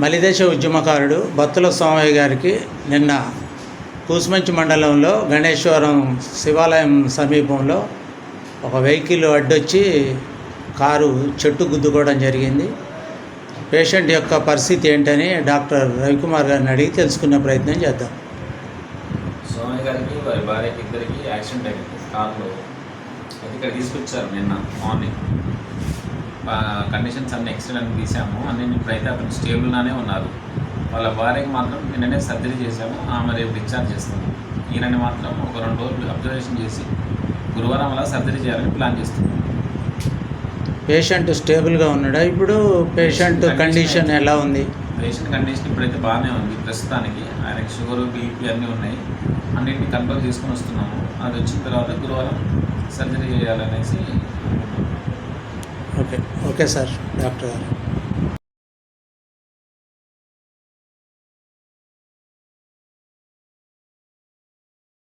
మలిదేశ ఉద్యమకారుడు బత్తుల సోమయ్య గారికి నిన్న కూసుమంచి మండలంలో గణేశ్వరం శివాలయం సమీపంలో ఒక వెహికల్ అడ్డొచ్చి కారు చెట్టు గుద్దుకోవడం జరిగింది. పేషెంట్ యొక్క పరిస్థితి ఏంటని డాక్టర్ రవికుమార్ గారిని అడిగి తెలుసుకునే ప్రయత్నం చేద్దాం. సోమయ్య గారికి వారి భార్యకి ఇద్దరికి యాక్సిడెంట్ అయింది కార్లో. ఇక్కడ తీసుకొచ్చారు నిన్న మార్నింగ్. కండిషన్స్ అన్ని ఎక్సలెంట్ తీసాము అన్ని. ఇప్పుడైతే అతను స్టేబుల్గానే ఉన్నారు. వాళ్ళ భార్యకి మాత్రం నిన్ననే సర్జరీ చేసాము. ఆమె రేపు డిశ్చార్జ్ చేస్తాము. ఈయనని మాత్రం ఒక 2 రోజులు అబ్జర్వేషన్ చేసి గురువారం అలా సర్జరీ చేయాలని ప్లాన్ చేస్తున్నాం. పేషెంట్ స్టేబుల్గా ఉన్నాడా? ఇప్పుడు పేషెంట్ కండిషన్ ఎలా ఉంది? పేషెంట్ కండిషన్ ఇప్పుడైతే బాగానే ఉంది ప్రస్తుతానికి. ఆయనకి షుగర్, బీపీ అన్నీ ఉన్నాయి. అన్నింటినీ కంట్రోల్ చేసుకొని వస్తున్నాము. అది వచ్చిన తర్వాత గురువారం సర్జరీ చేయాలనేసి. ఓకే సార్ డాక్టర్ గారు.